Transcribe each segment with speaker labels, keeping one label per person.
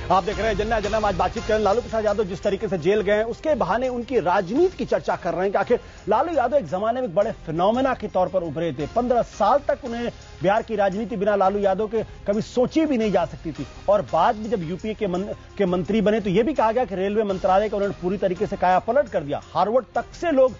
Speaker 1: आप देख रहे हैं जन्ना जन्ना। आज बातचीत करें लालू प्रसाद यादव जिस तरीके से जेल गए हैं उसके बहाने उनकी राजनीति की चर्चा कर रहे हैं कि आखिर लालू यादव एक जमाने में एक बड़े फिनोमेना के तौर पर उभरे थे। 15 साल तक उन्हें बिहार की राजनीति बिना लालू यादव के कभी सोची भी नहीं जा सकती थी। और बाद में जब यूपीए के मंत्री बने तो यह भी कहा गया कि रेलवे मंत्रालय का उन्होंने पूरी तरीके से काया पलट कर दिया। हार्वर्ड तक से लोग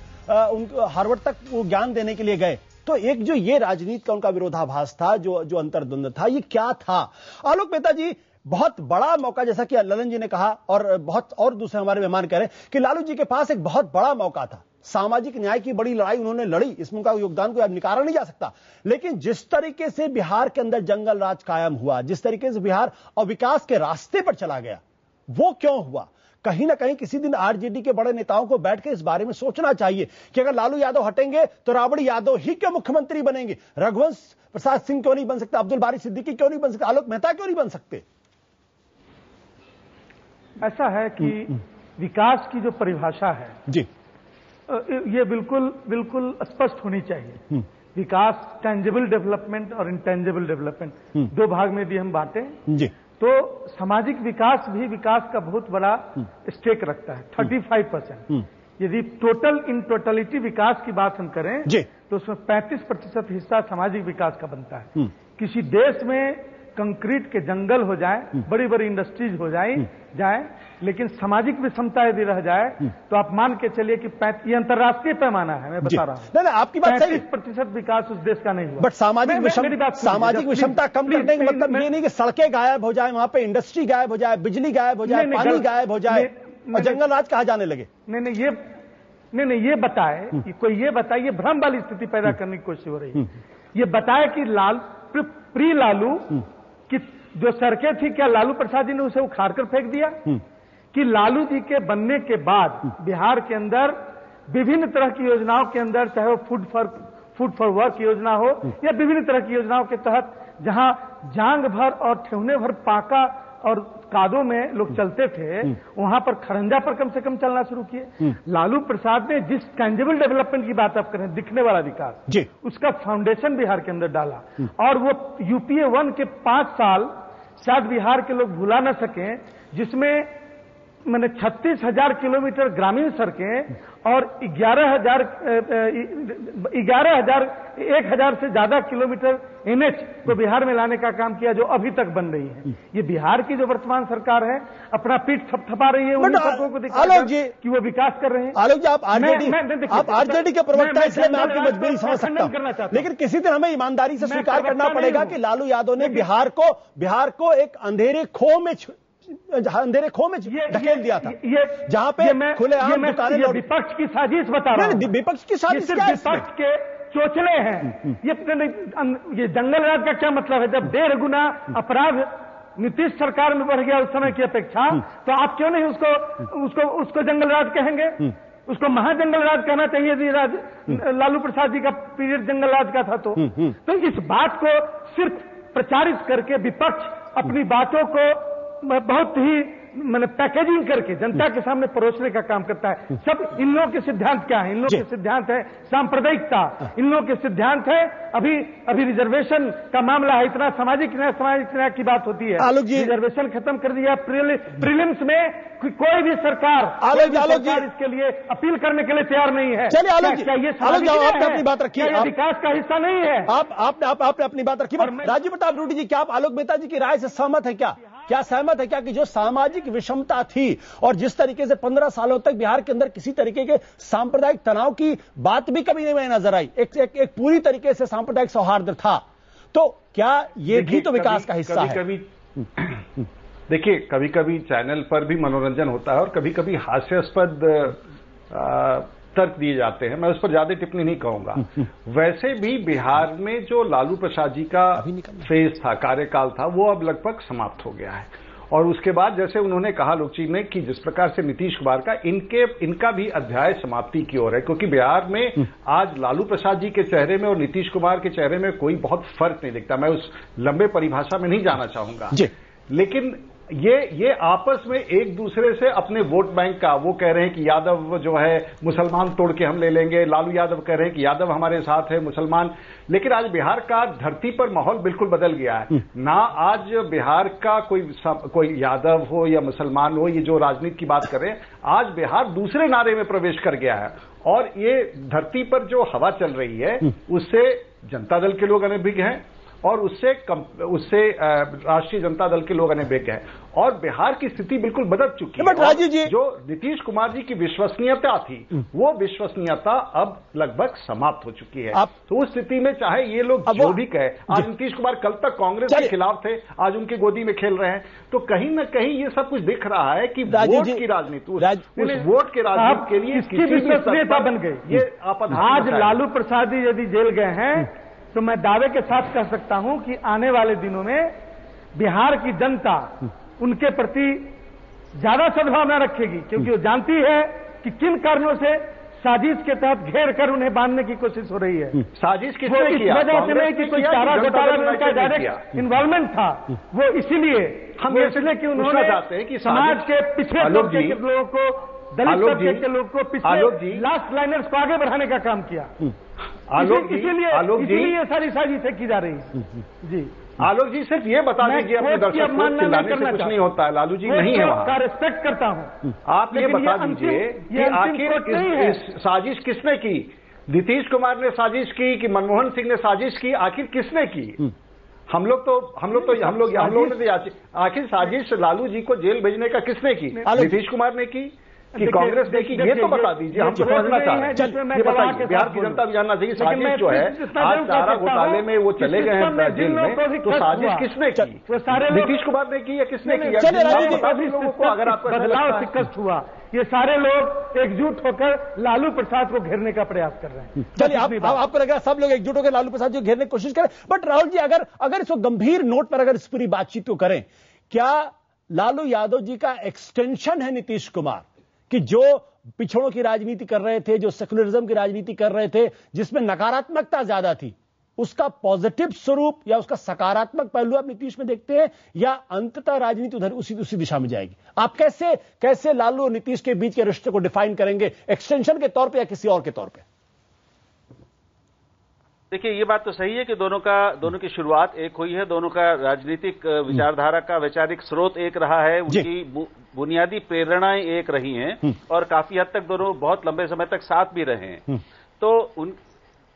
Speaker 1: हार्वर्ड तक वो ज्ञान देने के लिए गए। तो एक जो ये राजनीति का उनका विरोधाभास था, जो अंतर्द्वंद था, ये क्या था? आलोक मेहता जी, बहुत बड़ा मौका, जैसा कि ललन जी ने कहा और बहुत और दूसरे हमारे मेहमान कह रहे हैं कि लालू जी के पास एक बहुत बड़ा मौका था। सामाजिक न्याय की बड़ी लड़ाई उन्होंने लड़ी, इसमें उनका योगदान को अब निकाला नहीं जा सकता। लेकिन जिस तरीके से बिहार के अंदर जंगल राज कायम हुआ, जिस तरीके से बिहार और विकास के रास्ते पर चला गया, वो क्यों हुआ? कहीं ना कहीं किसी दिन आरजेडी के बड़े नेताओं को बैठ के इस बारे में सोचना चाहिए कि अगर लालू यादव हटेंगे तो राबड़ी यादव ही क्यों मुख्यमंत्री बनेंगे? रघुवंश प्रसाद सिंह क्यों नहीं बन सकता? अब्दुल बारी सिद्दीकी क्यों नहीं बन सकता? आलोक मेहता क्यों नहीं बन सकते?
Speaker 2: ऐसा है कि विकास की जो परिभाषा है
Speaker 1: जी,
Speaker 2: ये बिल्कुल स्पष्ट होनी चाहिए। विकास टेंजिबल डेवलपमेंट और इंटेंजिबल डेवलपमेंट दो भाग में भी हम बांटें जी। तो सामाजिक विकास भी विकास का बहुत बड़ा स्टेक रखता है, 35%। यदि इन टोटलिटी विकास की बात हम करें तो उसमें 35% हिस्सा सामाजिक विकास का बनता है। किसी देश में कंक्रीट के जंगल हो जाए, बड़ी बड़ी इंडस्ट्रीज हो जाए, लेकिन सामाजिक विषमता यदि रह जाए तो आप मान के चलिए कि ये अंतर्राष्ट्रीय पैमाना है, मैं बता रहा हूं।
Speaker 1: नहीं, आपकी बात सही।
Speaker 2: 35% विकास उस देश का नहीं हुआ।
Speaker 1: बट सामाजिक विषमता कम करने का मतलब ये नहीं कि सड़कें गायब हो जाए, वहां पे इंडस्ट्री गायब हो जाए, बिजली गायब हो जाए, पानी गायब हो जाए और जंगल राज कहा जाने लगे।
Speaker 2: नहीं, ये बताए कि कोई ये बताए, ये भ्रम वाली स्थिति पैदा करने की कोशिश हो रही है। ये बताए कि प्री लालू कि जो सड़कें थी, क्या लालू प्रसाद जी ने उसे उखाड़ कर फेंक दिया? कि लालू जी के बनने के बाद बिहार के अंदर विभिन्न तरह की योजनाओं के अंदर, चाहे वो फूड फॉर वर्क योजना हो या विभिन्न तरह की योजनाओं के तहत जहां जांग भर और ठेहुने भर पाका और कादों में लोग चलते थे, वहां पर खरंजा पर कम से कम चलना शुरू किए। लालू प्रसाद ने जिस टेंजिबल डेवलपमेंट की बात आप करें, दिखने वाला विकास, उसका फाउंडेशन बिहार के अंदर डाला। और वो यूपीए 1 के 5 साल शायद बिहार के लोग भुला न सकें, जिसमें मैंने 36,000 किलोमीटर ग्रामीण सड़कें और 1,000 से ज्यादा किलोमीटर एनएच को बिहार में लाने का काम किया, जो अभी तक बन रही है। ये बिहार की जो वर्तमान सरकार है अपना पीठ थपथपा रही है उन सबकों को दिखाकर कि वो विकास कर रहे हैं।
Speaker 1: आलोक जी, आप आरजेडी के प्रवक्ता, इसलिए मैं आपकी मजबूरी समझ सकता हूं, लेकिन किसी दिन हमें ईमानदारी से स्वीकार करना पड़ेगा कि लालू यादव ने बिहार को एक अंधेरे खो में ढकेल दिया था, जहां पे खुलेआम दुकानें।
Speaker 2: विपक्ष की साजिश बता रहा हूं।
Speaker 1: विपक्ष की साजिश,
Speaker 2: विपक्ष के चोचले हैं। ये जंगल राज का क्या मतलब है? जब 1.5 गुना अपराध नीतीश सरकार में बढ़ गया उस समय की अपेक्षा, तो आप क्यों नहीं उसको जंगल राज कहेंगे? उसको महाजंगल राज कहना चाहिए यदि लालू प्रसाद जी का पीरियड जंगल राज का था तो इस बात को सिर्फ प्रचारित करके विपक्ष अपनी बातों को बहुत ही पैकेजिंग करके जनता के सामने परोसने का काम करता है। सब इन लोगों के सिद्धांत क्या है? इन लोगों के सिद्धांत है सांप्रदायिकता, इन लोगों के सिद्धांत है अभी रिजर्वेशन का मामला है, इतना सामाजिक न्याय की बात होती है, रिजर्वेशन खत्म कर दिया। प्रीलिम्स में कोई भी सरकार इसके लिए अपील करने के लिए तैयार नहीं है।
Speaker 1: चलिए आलोक जी, आपने अपनी बात रखी,
Speaker 2: विकास का हिस्सा नहीं है।
Speaker 1: आपने अपनी बात रखी। राजीव प्रताप रूडी जी, क्या आप आलोक मेहता जी की राय से सहमत है? क्या सहमत है कि जो सामाजिक विषमता थी और जिस तरीके से 15 सालों तक बिहार के अंदर किसी तरीके के सांप्रदायिक तनाव की बात भी कभी नहीं नजर आई, एक पूरी तरीके से सांप्रदायिक सौहार्द था, तो क्या ये भी तो विकास का हिस्सा है?
Speaker 3: देखिए, कभी कभी चैनल पर भी मनोरंजन होता है और कभी कभी हास्यास्पद तर्क दिए जाते हैं। मैं उस पर ज्यादा टिप्पणी नहीं कहूंगा। वैसे भी बिहार में जो लालू प्रसाद जी का फेज था, कार्यकाल था, वो अब लगभग समाप्त हो गया है। और उसके बाद जैसे उन्होंने कहा लोकजी ने कि जिस प्रकार से नीतीश कुमार का इनका भी अध्याय समाप्ति की ओर है, क्योंकि बिहार में आज लालू प्रसाद जी के चेहरे में और नीतीश कुमार के चेहरे में कोई बहुत फर्क नहीं दिखता। मैं उस लंबे परिभाषा में नहीं जाना चाहूंगा, लेकिन ये आपस में एक दूसरे से अपने वोट बैंक का, वो कह रहे हैं कि यादव जो है मुसलमान तोड़ के हम ले लेंगे, लालू यादव कह रहे हैं कि यादव हमारे साथ है मुसलमान। लेकिन आज बिहार का धरती पर माहौल बिल्कुल बदल गया है ना। आज बिहार का कोई यादव हो या मुसलमान हो, ये जो राजनीति की बात कर रहे हैं, आज बिहार दूसरे नारे में प्रवेश कर गया है। और ये धरती पर जो हवा चल रही है उससे जनता दल के लोग अनभिज्ञ हैं और उससे राष्ट्रीय जनता दल के लोग अनभिज्ञ हैं और बिहार की स्थिति बिल्कुल बदल चुकी है।
Speaker 1: राजीव जी,
Speaker 3: जो नीतीश कुमार जी की विश्वसनीयता थी वो विश्वसनीयता अब लगभग समाप्त हो चुकी है। तो उस स्थिति में चाहे ये लोग जो भी कहे, आज नीतीश कुमार कल तक कांग्रेस के खिलाफ थे, आज उनकी गोदी में खेल रहे हैं, तो कहीं ना कहीं ये सब कुछ दिख रहा है कि वोट की राजनीति, उस वोट के राजनीति के लिए
Speaker 2: इसकी विश्वसनीयता बन गई। ये आज लालू प्रसाद जी यदि जेल गए हैं तो मैं दावे के साथ कह सकता हूं कि आने वाले दिनों में बिहार की जनता उनके प्रति ज्यादा सद्भावना रखेगी, क्योंकि वो जानती है कि किन कारणों से साजिश के तहत घेर कर उन्हें बांधने की कोशिश हो रही है।
Speaker 3: साजिश किसने किया?
Speaker 2: इस वजह से नहीं कि कोई चारा घोटाला में उनका डायरेक्ट इन्वॉल्वमेंट था, वो इसीलिए इसलिए कि उन्होंने
Speaker 3: चाहते हैं कि
Speaker 2: समाज के पिछड़े तबके के लोगों को, दलित तबके के लोगों को, पिछले लास्ट लाइनर्स को आगे बढ़ाने का काम किया। इसीलिए ये सारी साजिशें की जा रही है। जी
Speaker 3: आलोक जी, सिर्फ ये बता दीजिए अपने दर्शकों को, चिल्लाने से कुछ नहीं होता है। लालू जी नहीं है वहां,
Speaker 2: का रिस्पेक्ट करता हूं।
Speaker 3: आप ये बता दीजिए कि आखिर साजिश किसने की? नीतीश कुमार ने साजिश की कि मनमोहन सिंह ने साजिश की? आखिर किसने की? हम लोगों ने आखिर साजिश लालू जी को जेल भेजने का किसने की? नीतीश कुमार ने की कि कांग्रेस ने की? ये तो बता दीजिए, हम समझना चाह रहे हैं। ये बताइए, बिहार की जनता भी जानना चाहिए साजिश जो है, आज चारा घोटाले में वो चले गए हैं जेल में, तो साजिश किसने की? नीतीश कुमार ने की या किसने की? लोगों को अगर आपको
Speaker 2: बदलाव शिकस्त हुआ, ये सारे लोग एकजुट होकर लालू प्रसाद को घेरने का प्रयास कर रहे हैं।
Speaker 1: चलिए, आपको लग रहा है सब लोग एकजुट होकर लालू प्रसाद को घेरने की कोशिश करें। बट राहुल जी, अगर इसको गंभीर नोट पर अगर इस पूरी बातचीत को करें, क्या लालू यादव जी का एक्सटेंशन है नीतीश कुमार, कि जो पिछड़ों की राजनीति कर रहे थे, जो सेकुलरिज्म की राजनीति कर रहे थे, जिसमें नकारात्मकता ज्यादा थी, उसका पॉजिटिव स्वरूप या उसका सकारात्मक पहलू आप नीतीश में देखते हैं, या अंततः राजनीति उधर उसी दिशा में जाएगी? आप कैसे लालू और नीतीश के बीच के रिश्ते को डिफाइन करेंगे, एक्सटेंशन के तौर पे या किसी और के तौर पे?
Speaker 4: देखिए, ये बात तो सही है कि दोनों की शुरुआत एक हुई है, दोनों का राजनीतिक विचारधारा का वैचारिक स्रोत एक रहा है, उनकी बुनियादी प्रेरणाएं एक रही हैं और काफी हद तक दोनों बहुत लंबे समय तक साथ भी रहे हैं। तो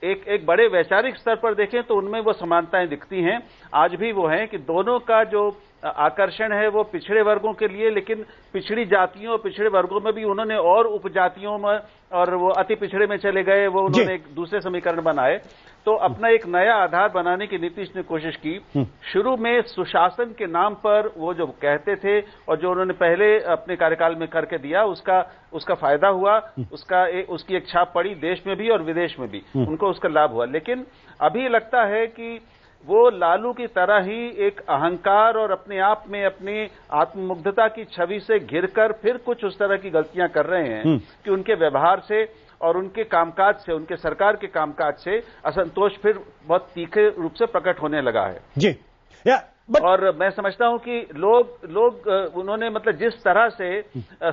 Speaker 4: एक बड़े वैचारिक स्तर पर देखें तो उनमें वो समानताएं दिखती हैं। आज भी वो हैं कि दोनों का जो आकर्षण है वो पिछड़े वर्गों के लिए, लेकिन पिछड़ी जातियों और पिछड़े वर्गों में भी उन्होंने और उपजातियों में और वो अति पिछड़े में चले गए, वो उन्होंने एक दूसरे समीकरण बनाए। तो अपना एक नया आधार बनाने की नीतीश ने कोशिश की। शुरू में सुशासन के नाम पर वो जो कहते थे और जो उन्होंने पहले अपने कार्यकाल में करके दिया, उसका फायदा हुआ, उसकी एक छाप पड़ी देश में भी और विदेश में भी, उनको उसका लाभ हुआ। लेकिन अभी लगता है कि वो लालू की तरह ही एक अहंकार और अपने आप में अपनी आत्ममुग्धता की छवि से घिरकर फिर कुछ उस तरह की गलतियां कर रहे हैं कि उनके व्यवहार से और उनके कामकाज से, उनके सरकार के कामकाज से असंतोष फिर बहुत तीखे रूप से प्रकट होने लगा है।
Speaker 1: जी,
Speaker 4: और मैं समझता हूं कि लोग उन्होंने मतलब जिस तरह से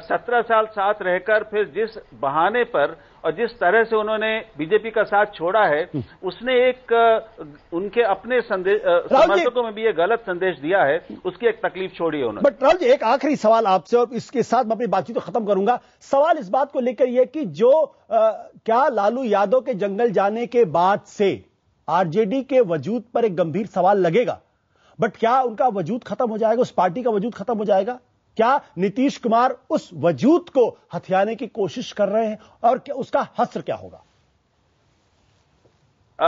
Speaker 4: 17 साल साथ रहकर फिर जिस बहाने पर और जिस तरह से उन्होंने बीजेपी का साथ छोड़ा है, उसने एक उनके अपने समर्थकों में भी ये गलत संदेश दिया है, उसकी एक तकलीफ छोड़ी है उन्होंने।
Speaker 1: बट राहुल जी, एक आखिरी सवाल आपसे और इसके साथ मैं अपनी बातचीत को खत्म करूंगा। सवाल इस बात को लेकर यह कि जो क्या लालू यादव के जंगल जाने के बाद से आरजेडी के वजूद पर एक गंभीर सवाल लगेगा, बट क्या उनका वजूद खत्म हो जाएगा, उस पार्टी का वजूद खत्म हो जाएगा? क्या नीतीश कुमार उस वजूद को हथियाने की कोशिश कर रहे हैं और क्या उसका हस्र क्या होगा?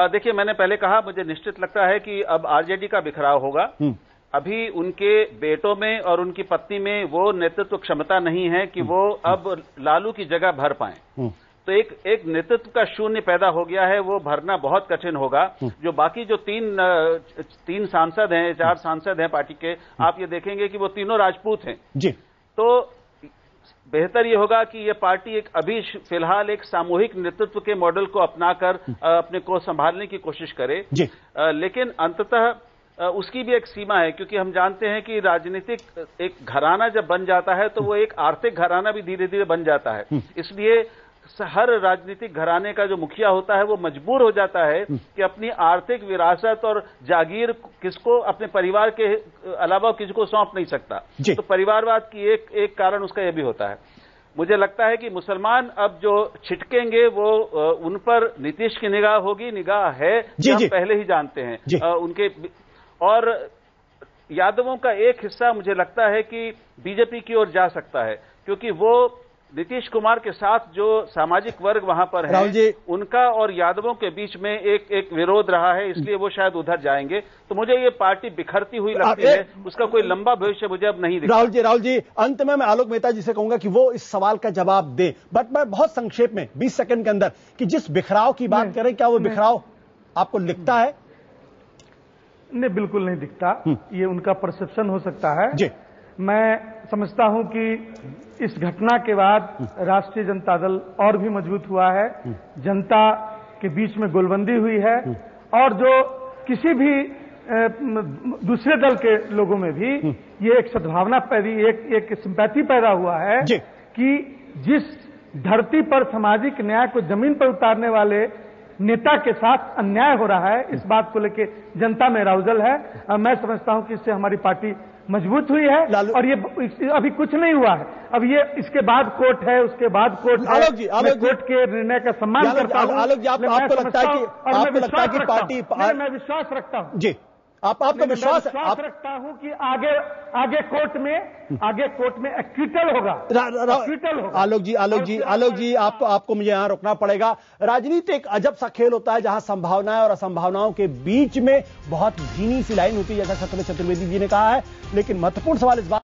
Speaker 4: देखिए, मैंने पहले कहा, मुझे निश्चित लगता है कि अब आरजेडी का बिखराव होगा। अभी उनके बेटों में और उनकी पत्नी में वो नेतृत्व क्षमता नहीं है कि वो अब लालू की जगह भर पाएं। तो एक नेतृत्व का शून्य पैदा हो गया है, वो भरना बहुत कठिन होगा। जो बाकी जो तीन सांसद हैं, 4 सांसद हैं पार्टी के, आप ये देखेंगे कि वो तीनों राजपूत हैं
Speaker 1: जी।
Speaker 4: तो बेहतर ये होगा कि ये पार्टी अभी फिलहाल एक सामूहिक नेतृत्व के मॉडल को अपनाकर अपने को संभालने की कोशिश करे।
Speaker 1: जी।
Speaker 4: लेकिन अंततः उसकी भी एक सीमा है, क्योंकि हम जानते हैं कि राजनीतिक एक घराना जब बन जाता है तो वो एक आर्थिक घराना भी धीरे धीरे बन जाता है। इसलिए हर राजनीतिक घराने का जो मुखिया होता है वो मजबूर हो जाता है कि अपनी आर्थिक विरासत और जागीर किसको, अपने परिवार के अलावा किसको सौंप नहीं सकता। तो परिवारवाद की एक कारण उसका यह भी होता है। मुझे लगता है कि मुसलमान अब जो छिटकेंगे वो उन पर नीतीश की निगाह होगी, निगाह है जो हम पहले ही जानते हैं उनके। और यादवों का एक हिस्सा मुझे लगता है कि बीजेपी की ओर जा सकता है, क्योंकि वो नीतीश कुमार के साथ जो सामाजिक वर्ग वहां पर है उनका और यादवों के बीच में एक विरोध रहा है, इसलिए वो शायद उधर जाएंगे। तो मुझे ये पार्टी बिखरती हुई लगती है, उसका कोई लंबा भविष्य मुझे अब नहीं दिखता।
Speaker 1: राहुल जी, अंत में मैं आलोक मेहता जी से कहूंगा कि वो इस सवाल का जवाब दें, बट मैं बहुत संक्षेप में 20 सेकंड के अंदर कि जिस बिखराव की बात करें, क्या वो बिखराव आपको लिखता है?
Speaker 2: नहीं, बिल्कुल नहीं दिखता। ये उनका परसेप्शन हो सकता है
Speaker 1: जी।
Speaker 2: मैं समझता हूं कि इस घटना के बाद राष्ट्रीय जनता दल और भी मजबूत हुआ है, जनता के बीच में गोलबंदी हुई है, और जो किसी भी दूसरे दल के लोगों में भी ये एक सद्भावना एक सिंपैथी पैदा हुआ है कि जिस धरती पर सामाजिक न्याय को जमीन पर उतारने वाले नेता के साथ अन्याय हो रहा है, इस बात को लेकर जनता में अराउजल है। मैं समझता हूं कि इससे हमारी पार्टी मजबूत हुई है, और ये अभी कुछ नहीं हुआ है। अब ये इसके बाद कोर्ट है, उसके बाद कोर्ट है। मैं कोर्ट के निर्णय का सम्मान करता हूं।
Speaker 1: आलोक जी, आपको लगता है कि पार्टी,
Speaker 2: मैं विश्वास रखता हूं
Speaker 1: जी, आपका विश्वास
Speaker 2: रखता हूं कि आगे कोर्ट में एक्विटल होगा।
Speaker 1: आलोक जी, आपको मुझे यहां रुकना पड़ेगा। राजनीति एक अजब सा खेल होता है जहां संभावनाएं और असंभावनाओं के बीच में बहुत धीमी सी लाइन होती है, जैसा छत्रपति चतुर्वेदी जी ने कहा है। लेकिन महत्वपूर्ण सवाल इस बात